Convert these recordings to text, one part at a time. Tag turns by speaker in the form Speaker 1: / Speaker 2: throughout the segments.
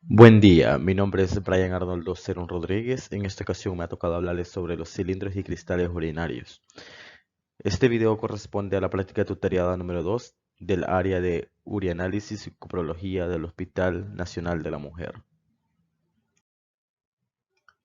Speaker 1: Buen día, mi nombre es Brian Arnoldo Cerón Rodríguez. En esta ocasión me ha tocado hablarles sobre los cilindros y cristales urinarios. Este video corresponde a la práctica tutorial número 2 del área de urianálisis y coprología del Hospital Nacional de la Mujer.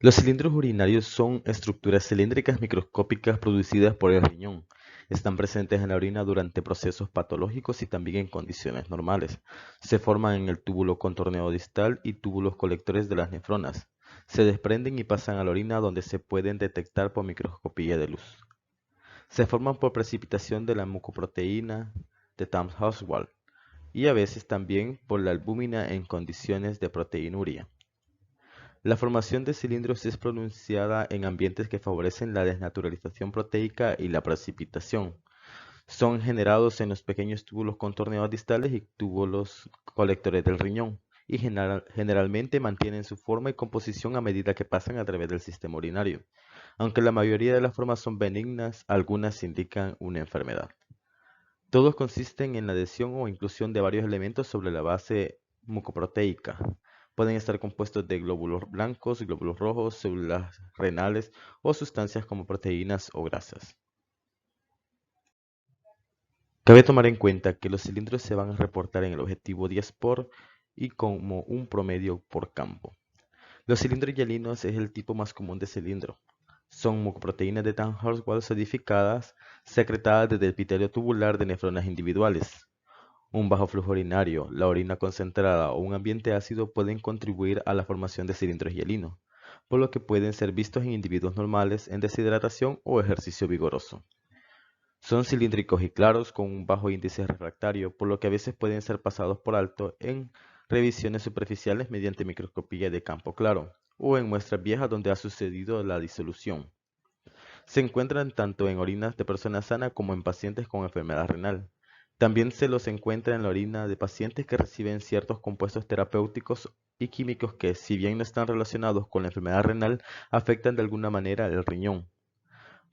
Speaker 1: Los cilindros urinarios son estructuras cilíndricas microscópicas producidas por el riñón. Están presentes en la orina durante procesos patológicos y también en condiciones normales. Se forman en el túbulo contorneo distal y túbulos colectores de las nefronas. Se desprenden y pasan a la orina donde se pueden detectar por microscopía de luz. Se forman por precipitación de la mucoproteína de Taft-Oswald y a veces también por la albúmina en condiciones de proteinuria. La formación de cilindros es pronunciada en ambientes que favorecen la desnaturalización proteica y la precipitación. Son generados en los pequeños túbulos contorneados distales y túbulos colectores del riñón, y generalmente mantienen su forma y composición a medida que pasan a través del sistema urinario. Aunque la mayoría de las formas son benignas, algunas indican una enfermedad. Todos consisten en la adhesión o inclusión de varios elementos sobre la base mucoproteica. Pueden estar compuestos de glóbulos blancos, glóbulos rojos, células renales o sustancias como proteínas o grasas. Cabe tomar en cuenta que los cilindros se van a reportar en el objetivo 10 por y como un promedio por campo. Los cilindros hialinos es el tipo más común de cilindro. Son mucoproteínas de Taft-Oswald solidificadas, secretadas desde el epitelio tubular de nefronas individuales. Un bajo flujo urinario, la orina concentrada o un ambiente ácido pueden contribuir a la formación de cilindros hialinos, por lo que pueden ser vistos en individuos normales en deshidratación o ejercicio vigoroso. Son cilíndricos y claros con un bajo índice refractario, por lo que a veces pueden ser pasados por alto en revisiones superficiales mediante microscopía de campo claro, o en muestras viejas donde ha sucedido la disolución. Se encuentran tanto en orinas de personas sanas como en pacientes con enfermedad renal. También se los encuentra en la orina de pacientes que reciben ciertos compuestos terapéuticos y químicos que, si bien no están relacionados con la enfermedad renal, afectan de alguna manera el riñón.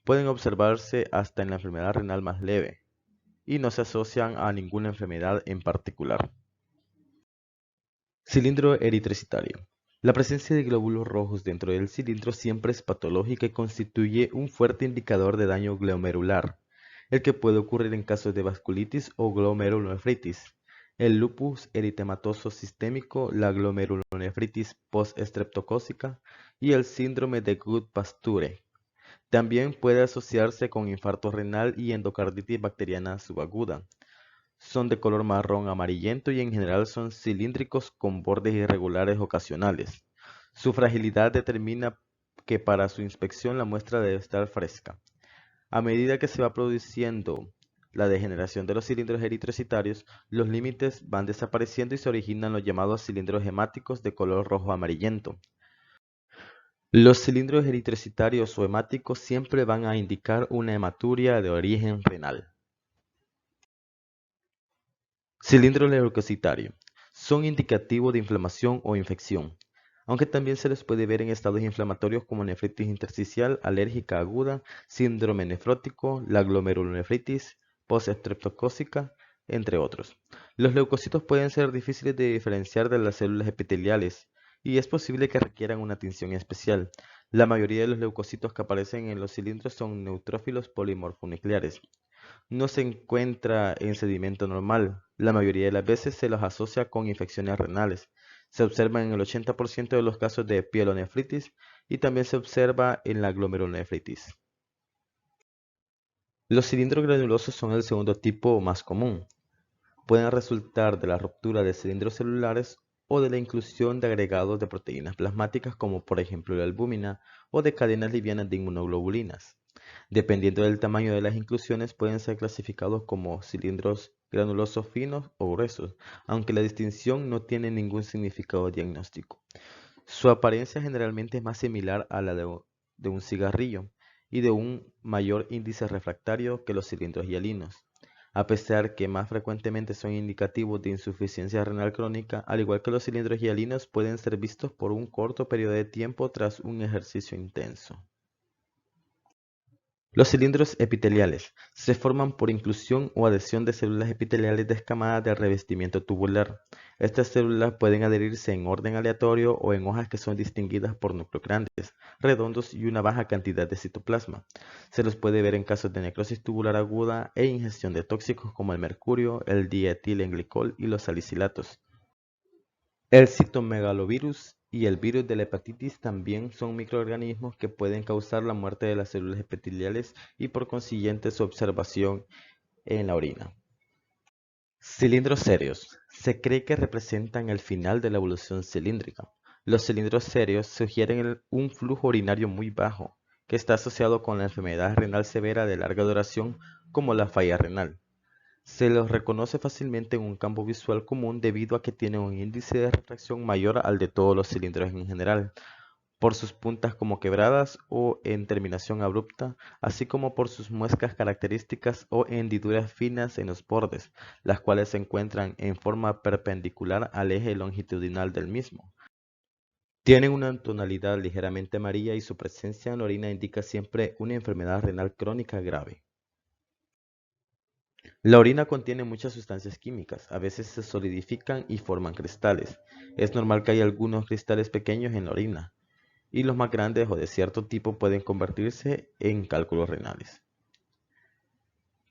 Speaker 1: Pueden observarse hasta en la enfermedad renal más leve y no se asocian a ninguna enfermedad en particular. Cilindro eritrocitario. La presencia de glóbulos rojos dentro del cilindro siempre es patológica y constituye un fuerte indicador de daño glomerular, el que puede ocurrir en casos de vasculitis o glomerulonefritis, el lupus eritematoso sistémico, la glomerulonefritis post-estreptocócica y el síndrome de Goodpasture. También puede asociarse con infarto renal y endocarditis bacteriana subaguda. Son de color marrón amarillento y en general son cilíndricos con bordes irregulares ocasionales. Su fragilidad determina que para su inspección la muestra debe estar fresca. A medida que se va produciendo la degeneración de los cilindros eritrocitarios, los límites van desapareciendo y se originan los llamados cilindros hemáticos de color rojo amarillento. Los cilindros eritrocitarios o hemáticos siempre van a indicar una hematuria de origen renal. Cilindro leucocitario. Son indicativos de inflamación o infección, aunque también se les puede ver en estados inflamatorios como nefritis intersticial alérgica aguda, síndrome nefrótico, la glomerulonefritis postestreptocócica, entre otros. Los leucocitos pueden ser difíciles de diferenciar de las células epiteliales y es posible que requieran una tinción especial. La mayoría de los leucocitos que aparecen en los cilindros son neutrófilos polimorfonucleares. No se encuentra en sedimento normal. La mayoría de las veces se los asocia con infecciones renales. Se observa en el 80% de los casos de pielonefritis y también se observa en la glomerulonefritis. Los cilindros granulosos son el segundo tipo más común. Pueden resultar de la ruptura de cilindros celulares o de la inclusión de agregados de proteínas plasmáticas como por ejemplo la albúmina o de cadenas livianas de inmunoglobulinas. Dependiendo del tamaño de las inclusiones, pueden ser clasificados como cilindros granulosos finos o gruesos, aunque la distinción no tiene ningún significado diagnóstico. Su apariencia generalmente es más similar a la de un cigarrillo y de un mayor índice refractario que los cilindros hialinos, a pesar que más frecuentemente son indicativos de insuficiencia renal crónica, al igual que los cilindros hialinos pueden ser vistos por un corto periodo de tiempo tras un ejercicio intenso. Los cilindros epiteliales se forman por inclusión o adhesión de células epiteliales descamadas del revestimiento tubular. Estas células pueden adherirse en orden aleatorio o en hojas que son distinguidas por núcleos grandes, redondos y una baja cantidad de citoplasma. Se los puede ver en casos de necrosis tubular aguda e ingestión de tóxicos como el mercurio, el dietilengglicol y los salicilatos. El citomegalovirus y el virus de la hepatitis también son microorganismos que pueden causar la muerte de las células epiteliales y por consiguiente su observación en la orina. Cilindros serios. Se cree que representan el final de la evolución cilíndrica. Los cilindros serios sugieren un flujo urinario muy bajo, que está asociado con la enfermedad renal severa de larga duración como la falla renal. Se los reconoce fácilmente en un campo visual común debido a que tienen un índice de refracción mayor al de todos los cilindros en general, por sus puntas como quebradas o en terminación abrupta, así como por sus muescas características o hendiduras finas en los bordes, las cuales se encuentran en forma perpendicular al eje longitudinal del mismo. Tienen una tonalidad ligeramente amarilla y su presencia en la orina indica siempre una enfermedad renal crónica grave. La orina contiene muchas sustancias químicas, a veces se solidifican y forman cristales. Es normal que haya algunos cristales pequeños en la orina, y los más grandes o de cierto tipo pueden convertirse en cálculos renales.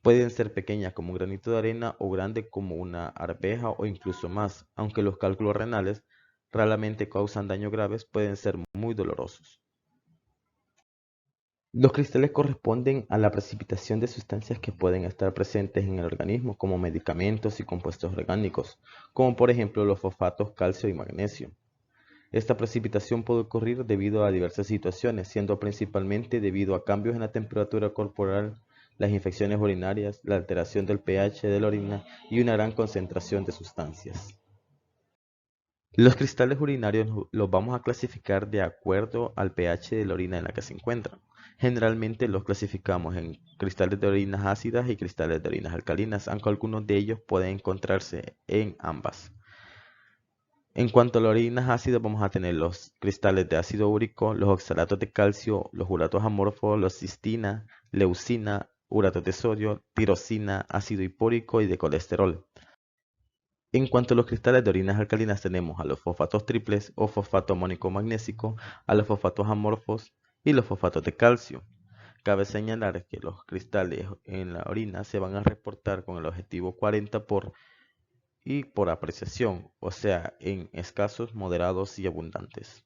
Speaker 1: Pueden ser pequeñas como un granito de arena o grandes como una arveja o incluso más, aunque los cálculos renales raramente causan daños graves, pueden ser muy dolorosos. Los cristales corresponden a la precipitación de sustancias que pueden estar presentes en el organismo, como medicamentos y compuestos orgánicos, como por ejemplo los fosfatos, calcio y magnesio. Esta precipitación puede ocurrir debido a diversas situaciones, siendo principalmente debido a cambios en la temperatura corporal, las infecciones urinarias, la alteración del pH de la orina y una gran concentración de sustancias. Los cristales urinarios los vamos a clasificar de acuerdo al pH de la orina en la que se encuentran. Generalmente los clasificamos en cristales de orinas ácidas y cristales de orinas alcalinas, aunque algunos de ellos pueden encontrarse en ambas. En cuanto a las orinas ácidas, vamos a tener los cristales de ácido úrico, los oxalatos de calcio, los uratos amorfos, los cistina, leucina, uratos de sodio, tirosina, ácido hipórico y de colesterol. En cuanto a los cristales de orinas alcalinas, tenemos a los fosfatos triples o fosfato amónico magnésico, a los fosfatos amorfos y los fosfatos de calcio. Cabe señalar que los cristales en la orina se van a reportar con el objetivo 40 y por apreciación, o sea, en escasos, moderados y abundantes.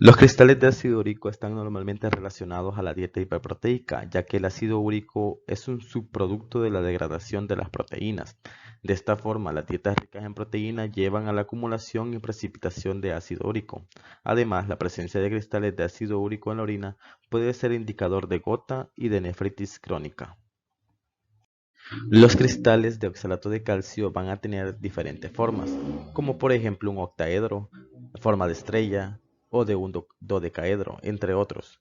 Speaker 1: Los cristales de ácido úrico están normalmente relacionados a la dieta hiperproteica, ya que el ácido úrico es un subproducto de la degradación de las proteínas. De esta forma, las dietas ricas en proteína llevan a la acumulación y precipitación de ácido úrico. Además, la presencia de cristales de ácido úrico en la orina puede ser indicador de gota y de nefritis crónica. Los cristales de oxalato de calcio van a tener diferentes formas, como por ejemplo un octaedro, forma de estrella o de un dodecaedro, entre otros.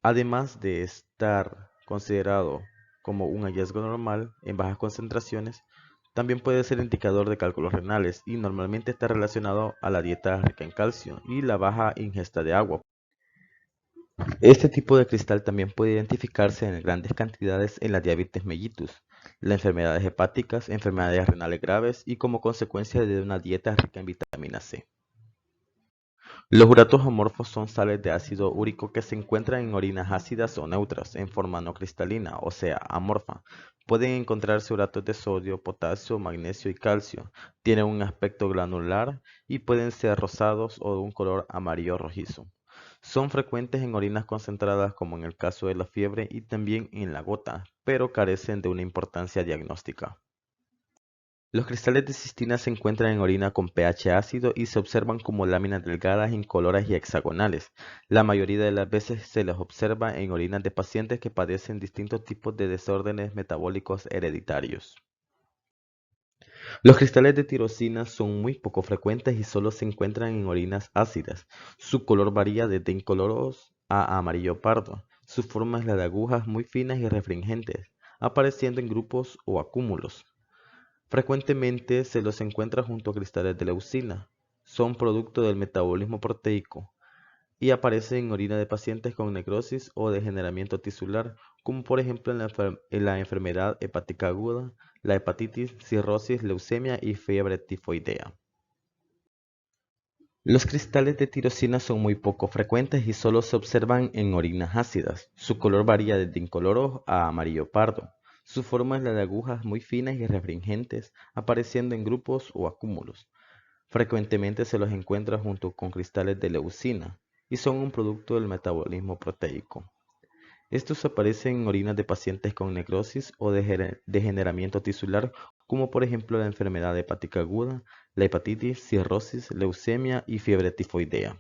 Speaker 1: Además de estar considerado como un hallazgo normal en bajas concentraciones, también puede ser indicador de cálculos renales y normalmente está relacionado a la dieta rica en calcio y la baja ingesta de agua. Este tipo de cristal también puede identificarse en grandes cantidades en la diabetes mellitus, las enfermedades hepáticas, enfermedades renales graves y como consecuencia de una dieta rica en vitamina C. Los uratos amorfos son sales de ácido úrico que se encuentran en orinas ácidas o neutras en forma no cristalina, o sea, amorfa. Pueden encontrarse uratos de sodio, potasio, magnesio y calcio. Tienen un aspecto granular y pueden ser rosados o de un color amarillo rojizo. Son frecuentes en orinas concentradas como en el caso de la fiebre y también en la gota, pero carecen de una importancia diagnóstica. Los cristales de cistina se encuentran en orina con pH ácido y se observan como láminas delgadas, incoloras y hexagonales. La mayoría de las veces se las observa en orinas de pacientes que padecen distintos tipos de desórdenes metabólicos hereditarios. Los cristales de tirosina son muy poco frecuentes y solo se encuentran en orinas ácidas. Su color varía desde incoloros a amarillo pardo. Su forma es la de agujas muy finas y refringentes, apareciendo en grupos o acúmulos. Frecuentemente se los encuentra junto a cristales de leucina. Son producto del metabolismo proteico. y aparece en orina de pacientes con necrosis o degeneramiento tisular, como por ejemplo en la enfermedad hepática aguda, la hepatitis, cirrosis, leucemia y fiebre tifoidea. Los cristales de tirosina son muy poco frecuentes y solo se observan en orinas ácidas. Su color varía desde incoloro a amarillo pardo. Su forma es la de agujas muy finas y refringentes, apareciendo en grupos o acúmulos. Frecuentemente se los encuentra junto con cristales de leucina y son un producto del metabolismo proteico. Estos aparecen en orinas de pacientes con necrosis o degeneramiento tisular, como por ejemplo la enfermedad hepática aguda, la hepatitis, cirrosis, leucemia y fiebre tifoidea.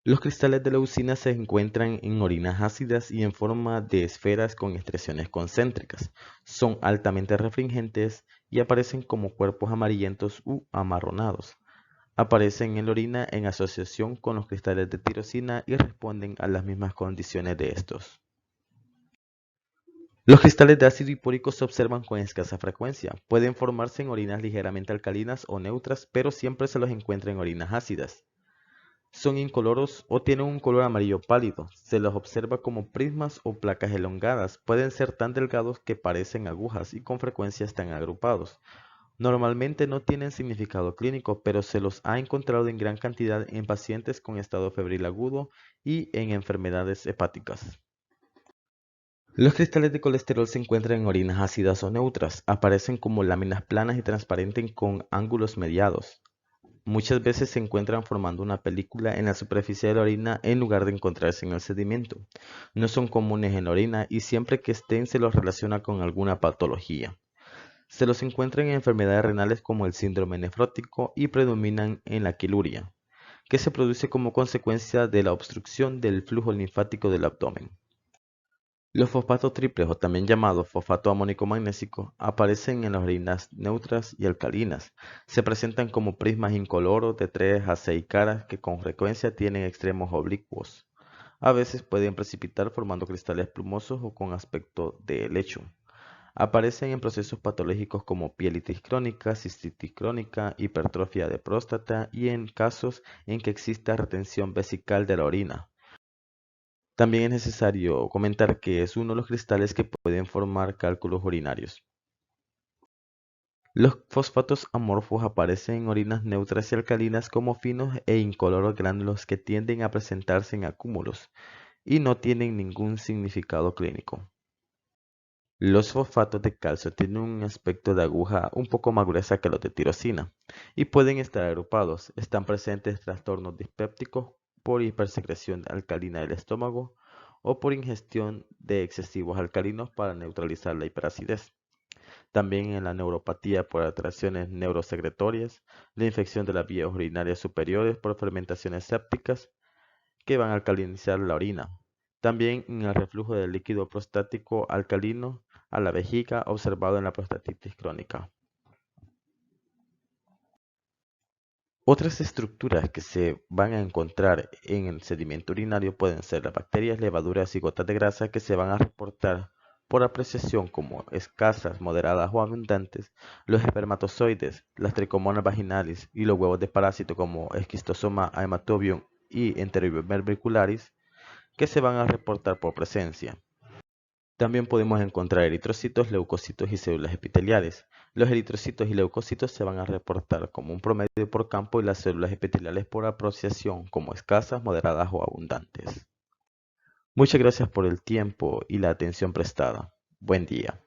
Speaker 1: Los cristales de leucina se encuentran en orinas ácidas y en forma de esferas con excreciones concéntricas. Son altamente refringentes y aparecen como cuerpos amarillentos u amarronados. Aparecen en la orina en asociación con los cristales de tirosina y responden a las mismas condiciones de estos. Los cristales de ácido hipórico se observan con escasa frecuencia. Pueden formarse en orinas ligeramente alcalinas o neutras, pero siempre se los encuentra en orinas ácidas. Son incoloros o tienen un color amarillo pálido. Se los observa como prismas o placas elongadas. Pueden ser tan delgados que parecen agujas y con frecuencia están agrupados. Normalmente no tienen significado clínico, pero se los ha encontrado en gran cantidad en pacientes con estado febril agudo y en enfermedades hepáticas. Los cristales de colesterol se encuentran en orinas ácidas o neutras. Aparecen como láminas planas y transparentes con ángulos mediados. Muchas veces se encuentran formando una película en la superficie de la orina en lugar de encontrarse en el sedimento. No son comunes en la orina y siempre que estén se los relaciona con alguna patología. Se los encuentra en enfermedades renales como el síndrome nefrótico y predominan en la quiluria, que se produce como consecuencia de la obstrucción del flujo linfático del abdomen. Los fosfatos triples, o también llamados fosfato amónico magnésico, aparecen en las orinas neutras y alcalinas. Se presentan como prismas incoloros de 3 a 6 caras que con frecuencia tienen extremos oblicuos. A veces pueden precipitar formando cristales plumosos o con aspecto de helecho. Aparecen en procesos patológicos como pielitis crónica, cistitis crónica, hipertrofia de próstata y en casos en que exista retención vesical de la orina. También es necesario comentar que es uno de los cristales que pueden formar cálculos urinarios. Los fosfatos amorfos aparecen en orinas neutras y alcalinas como finos e incoloros gránulos que tienden a presentarse en acúmulos y no tienen ningún significado clínico. Los fosfatos de calcio tienen un aspecto de aguja un poco más gruesa que los de tirosina y pueden estar agrupados. Están presentes trastornos dispépticos por hipersecreción alcalina del estómago o por ingestión de excesivos alcalinos para neutralizar la hiperacidez. También en la neuropatía por alteraciones neurosecretorias, la infección de las vías urinarias superiores por fermentaciones sépticas que van a alcalinizar la orina. También en el reflujo del líquido prostático alcalino a la vejiga observado en la prostatitis crónica. Otras estructuras que se van a encontrar en el sedimento urinario pueden ser las bacterias, levaduras y gotas de grasa que se van a reportar por apreciación como escasas, moderadas o abundantes, los espermatozoides, las tricomonas vaginales y los huevos de parásito como Schistosoma haematobium y Enterobium que se van a reportar por presencia. También podemos encontrar eritrocitos, leucocitos y células epiteliales. Los eritrocitos y leucocitos se van a reportar como un promedio por campo y las células epiteliales por apreciación como escasas, moderadas o abundantes. Muchas gracias por el tiempo y la atención prestada. Buen día.